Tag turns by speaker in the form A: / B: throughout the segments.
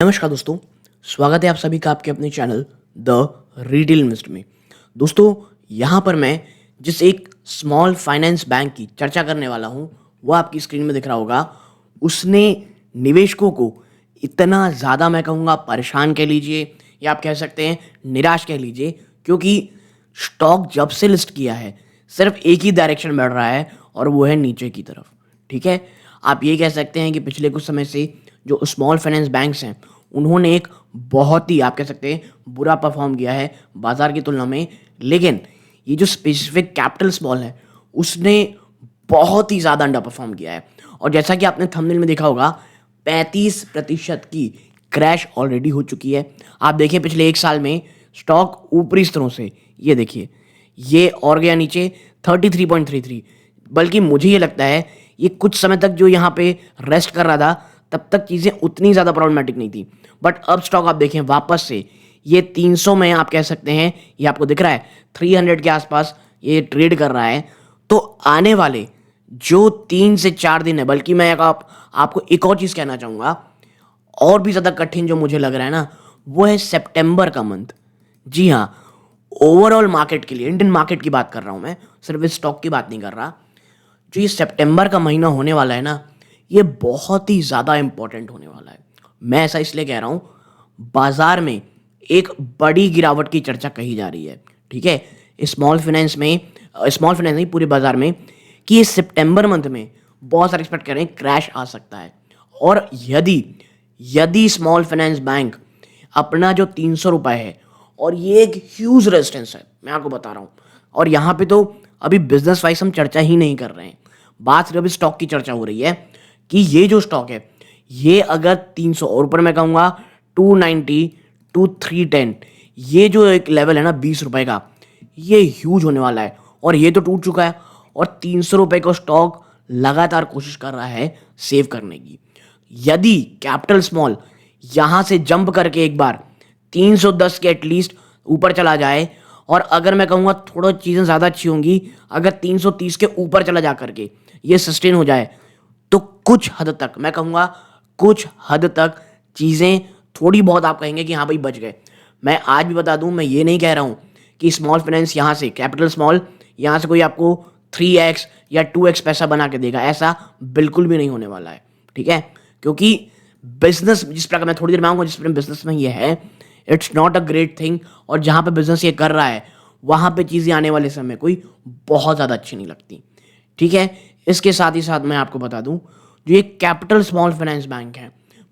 A: नमस्कार दोस्तों, स्वागत है आप सभी का आपके अपने चैनल द रिटेल इन्वेस्टर में। दोस्तों, यहाँ पर मैं जिस एक स्मॉल फाइनेंस बैंक की चर्चा करने वाला हूँ, वो आपकी स्क्रीन में दिख रहा होगा। उसने निवेशकों को इतना ज़्यादा मैं कहूँगा परेशान कह लीजिए या आप कह सकते हैं निराश कह लीजिए, क्योंकि स्टॉक जब से लिस्ट किया है सिर्फ एक ही डायरेक्शन बढ़ रहा है और वो है नीचे की तरफ। ठीक है, आप ये कह सकते हैं कि पिछले कुछ समय से जो स्मॉल फाइनेंस बैंक्स हैं उन्होंने एक बहुत ही आप कह सकते हैं बुरा परफॉर्म किया है बाजार की तुलना में। लेकिन ये जो स्पेसिफिक कैपिटल स्मॉल है उसने बहुत ही ज़्यादा अंडर परफॉर्म किया है। और जैसा कि आपने थंबनेल में देखा होगा, 35% की क्रैश ऑलरेडी हो चुकी है। आप देखिए पिछले एक साल में स्टॉक ऊपरी स्तरों से ये देखिए, ये और गया नीचे 33.33। बल्कि मुझे ये लगता है ये कुछ समय तक जो यहाँ पे रेस्ट कर रहा था तब तक चीज़ें उतनी ज़्यादा प्रॉब्लमेटिक नहीं थी, बट अब स्टॉक आप देखें वापस से ये 300 में आप कह सकते हैं, ये आपको दिख रहा है 300 के आसपास ये ट्रेड कर रहा है। तो आने वाले जो 3 से 4 दिन है, बल्कि मैं आपको एक और चीज़ कहना चाहूँगा, और भी ज़्यादा कठिन जो मुझे लग रहा है ना, वो है सितंबर का मंथ। जी हाँ, ओवरऑल मार्केट के लिए, इंडियन मार्केट की बात कर रहा हूँ मैं, सिर्फ इस स्टॉक की बात नहीं कर रहा। जो ये सितंबर का महीना होने वाला है ना, ये बहुत ही ज़्यादा इंपॉर्टेंट होने वाला है। मैं ऐसा इसलिए कह रहा हूँ, बाजार में एक बड़ी गिरावट की चर्चा कही जा रही है। ठीक है, स्मॉल फाइनेंस नहीं पूरे बाजार में, कि ये सितंबर मंथ में बहुत सारे एक्सपेक्ट कर रहे हैं क्रैश आ सकता है। और यदि यदि स्मॉल फाइनेंस बैंक अपना जो 300 रुपये है, और ये एक ह्यूज रेजिस्टेंस है, मैं आपको बता रहा हूँ। और यहाँ पे तो अभी बिजनेस वाइज हम चर्चा ही नहीं कर रहे हैं, बात सिर्फ स्टॉक की चर्चा हो रही है कि ये जो स्टॉक है ये अगर 300 और ऊपर मैं कहूँगा 290 टू 310, ये जो एक लेवल है ना 20 रुपए का, ये ह्यूज होने वाला है। और ये तो टूट चुका है, और 300 रुपये का स्टॉक लगातार कोशिश कर रहा है सेव करने की। यदि कैपिटल स्मॉल यहाँ से जंप करके एक बार 310 के एटलीस्ट ऊपर चला जाए, और अगर मैं कहूँगा थोड़ा चीज़ें ज़्यादा अच्छी होंगी, अगर 330 के ऊपर चला जा करके ये सस्टेन हो जाए, तो कुछ हद तक मैं कहूँगा, कुछ हद तक चीज़ें थोड़ी बहुत आप कहेंगे कि हाँ भाई बच गए। मैं आज भी बता दूं, मैं ये नहीं कह रहा हूँ कि स्मॉल फाइनेंस यहाँ से, कैपिटल स्मॉल यहाँ से कोई आपको 3x या 2x पैसा बना के देगा, ऐसा बिल्कुल भी नहीं होने वाला है। ठीक है, क्योंकि बिजनेस जिस प्रकार, मैं थोड़ी देर में आऊँगा जिस प्रकार बिजनेस में ये है, it's not a great thing. और जहाँ पे बिजनेस ये कर रहा है वहाँ पे चीज़ें आने वाले समय कोई बहुत ज़्यादा अच्छी नहीं लगती। ठीक है, इसके साथ ही साथ मैं आपको बता दूं, जो ये कैपिटल स्मॉल फाइनेंस बैंक है,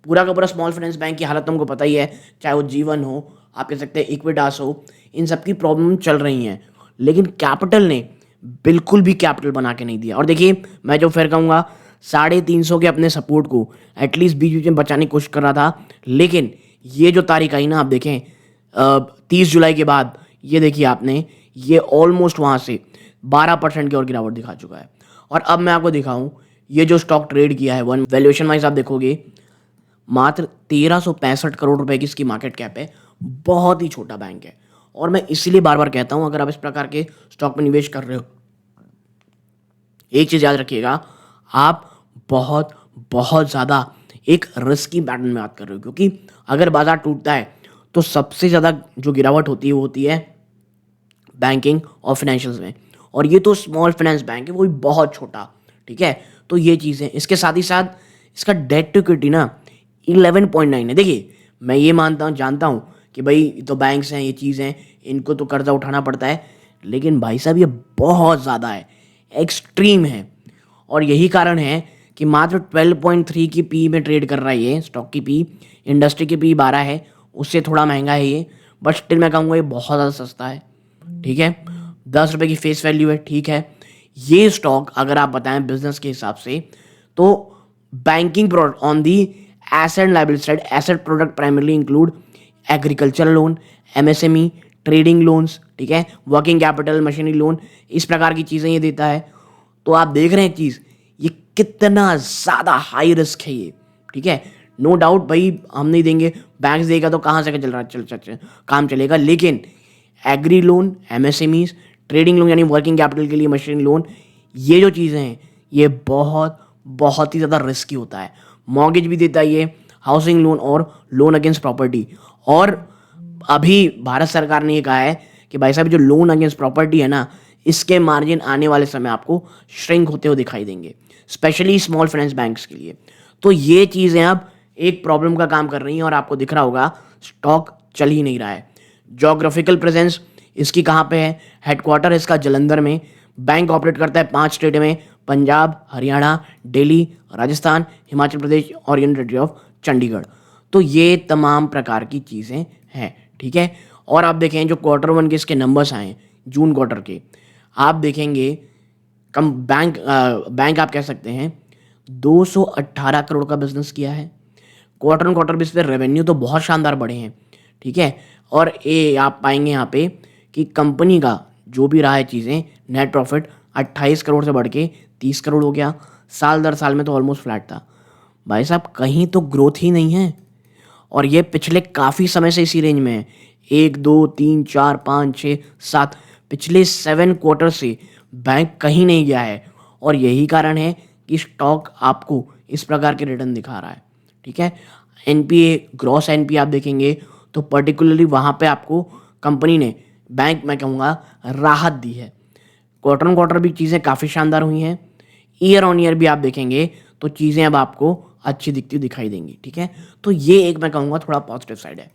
A: पूरा का पूरा स्मॉल फाइनेंस बैंक की हालत तुमको पता ही है, चाहे वो जीवन हो, आप कह सकते हैं इक्विटास हो, इन सब की प्रॉब्लम चल रही हैं। लेकिन कैपिटल ने बिल्कुल भी कैपिटल बना के नहीं दिया। और देखिए, मैं जो फिर कहूँगा 350 के अपने सपोर्ट को एटलीस्ट बीच बीच में बचाने की कोशिश कर रहा था। लेकिन ये जो तारीख आई ना, आप देखें 30 जुलाई के बाद, ये देखिए आपने, ये ऑलमोस्ट वहाँ से 12% की और गिरावट दिखा चुका है। और अब मैं आपको दिखाऊं, ये जो स्टॉक ट्रेड किया है, वन वैल्यूएशन वाइज आप देखोगे मात्र 1365 करोड़ रुपए की इसकी मार्केट कैप है। बहुत ही छोटा बैंक है। और मैं इसीलिए बार बार कहता हूं, अगर आप इस प्रकार के स्टॉक में निवेश कर रहे हो, एक चीज़ याद रखिएगा, आप बहुत बहुत ज़्यादा एक रिस्की पैटर्न में बात कर रहे हो। क्योंकि अगर बाजार टूटता है तो सबसे ज़्यादा जो गिरावट होती है वो होती है बैंकिंग और फाइनेंशियल्स में, और ये तो स्मॉल फाइनेंस बैंक है, वो भी बहुत छोटा। ठीक है, तो ये चीज़ें, इसके साथ ही साथ इसका डेट टू इक्विटी ना 11.9 है। देखिए, मैं ये जानता हूँ कि भाई तो बैंक्स हैं, ये चीज़ हैं, इनको तो कर्जा उठाना पड़ता है, लेकिन भाई साहब ये बहुत ज़्यादा है, एक्सट्रीम है। और यही कारण है कि मात्र 12.3 की पी में ट्रेड कर रहा है ये स्टॉक की पी। इंडस्ट्री की पी 12 है, उससे थोड़ा महंगा है ये, बट स्टिल मैं कहूँगा ये बहुत ज़्यादा सस्ता है। ठीक है, 10 रुपये की फेस वैल्यू है। ठीक है, ये स्टॉक अगर आप बताएं बिजनेस के हिसाब से, तो banking product on the asset liability side, asset product primarily include agriculture loan, MSME, trading loans, ठीक है, वर्किंग कैपिटल, मशीनरी लोन, इस प्रकार की चीज़ें ये देता है। तो आप देख रहे हैं एक चीज़, ये कितना ज़्यादा हाई रिस्क है ये। ठीक है, नो डाउट भाई हम नहीं देंगे, बैंक्स देगा तो कहाँ से काम चलेगा। लेकिन agri loan, MSMEs, trading loan यानी वर्किंग कैपिटल के लिए मशीन लोन, ये जो चीज़ें हैं ये बहुत बहुत ही ज़्यादा रिस्की होता है। मॉर्गेज भी देता है ये, हाउसिंग लोन और लोन अगेंस्ट प्रॉपर्टी। और अभी भारत सरकार ने ये कहा है कि भाई साहब जो लोन अगेंस्ट प्रॉपर्टी है ना, इसके मार्जिन आने वाले समय आपको श्रिंक होते हुए दिखाई देंगे, स्पेशली स्मॉल फाइनेंस बैंक्स के लिए। तो ये चीज़ें अब एक प्रॉब्लम का काम कर रही हैं और आपको दिख रहा होगा स्टॉक चल ही नहीं रहा है। जोग्राफिकल प्रेजेंस इसकी कहाँ पे है? हेडक्वार्टर इसका जलंधर में। बैंक ऑपरेट करता है 5 स्टेट में, पंजाब, हरियाणा, दिल्ली, राजस्थान, हिमाचल प्रदेश और यूनियन टेरिटरी ऑफ चंडीगढ़। तो ये तमाम प्रकार की चीज़ें हैं, ठीक है। और आप देखें जो Q1 के इसके नंबर्स आए जून क्वार्टर के, आप देखेंगे कम बैंक आप कह सकते हैं 218 करोड़ का बिजनेस किया है। क्वार्टर बेस पे रेवेन्यू तो बहुत शानदार बढ़े हैं, ठीक है। और ये आप पाएंगे यहाँ पे कि कंपनी का जो भी रहा है चीज़ें, नेट प्रॉफिट 28 करोड़ से बढ़ के 30 करोड़ हो गया। साल दर साल में तो ऑलमोस्ट फ्लैट था। भाई साहब कहीं तो ग्रोथ ही नहीं है, और ये पिछले काफ़ी समय से इसी रेंज में है। 1 2 3 4 5 6 7 पिछले 7 क्वार्टर से बैंक कहीं नहीं गया है, और यही कारण है कि स्टॉक आपको इस प्रकार के रिटर्न दिखा रहा है, ठीक है। एनपीए, ग्रॉस एनपीए आप देखेंगे तो पर्टिकुलरली वहाँ पे आपको कंपनी ने, बैंक मैं कहूँगा, राहत दी है। क्वार्टर भी चीज़ें काफ़ी शानदार हुई हैं। ईयर ऑन ईयर भी आप देखेंगे तो चीज़ें अब आपको अच्छी दिखती दिखाई देंगी, ठीक है। तो ये एक मैं कहूँगा थोड़ा पॉजिटिव साइड है।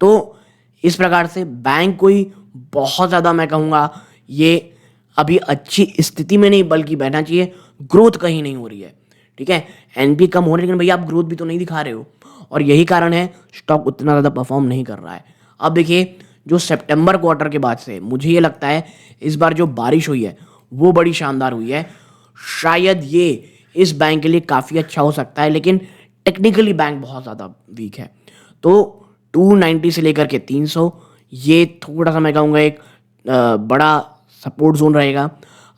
A: तो इस प्रकार से बैंक कोई बहुत ज़्यादा मैं कहूँगा ये अभी अच्छी स्थिति में नहीं बल्कि बैठना चाहिए, ग्रोथ कहीं नहीं हो रही है, ठीक है। एनपी कम हो रही है लेकिन भैया आप ग्रोथ भी तो नहीं दिखा रहे हो, और यही कारण है स्टॉक उतना ज़्यादा परफॉर्म नहीं कर रहा है। अब देखिए जो सितंबर क्वार्टर के बाद से मुझे ये लगता है इस बार जो बारिश हुई है वो बड़ी शानदार हुई है। शायद ये इस बैंक के लिए काफ़ी अच्छा हो सकता है, लेकिन टेक्निकली बैंक बहुत ज़्यादा वीक है। तो 290 से लेकर के 300 ये थोड़ा सा मैं कहूँगा एक बड़ा सपोर्ट जोन रहेगा।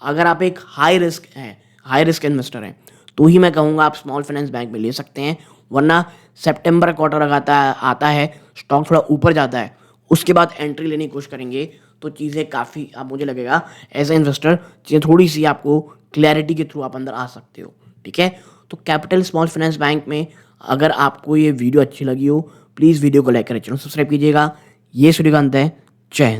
A: अगर आप एक हाई रिस्क इन्वेस्टर हैं तो ही मैं कहूँगा आप स्मॉल फाइनेंस बैंक में ले सकते हैं, वरना सितंबर क्वार्टर आता है स्टॉक थोड़ा ऊपर जाता है, उसके बाद एंट्री लेने की कोशिश करेंगे तो चीज़ें काफ़ी, अब मुझे लगेगा एज ए इन्वेस्टर चीज़ें थोड़ी सी आपको क्लैरिटी के थ्रू आप अंदर आ सकते हो, ठीक है। तो कैपिटल स्मॉल फाइनेंस बैंक में अगर आपको ये वीडियो अच्छी लगी हो, प्लीज़ वीडियो को लाइक करें, चैनल सब्सक्राइब कीजिएगा। ये वीडियो का अंत है। जय हिंद।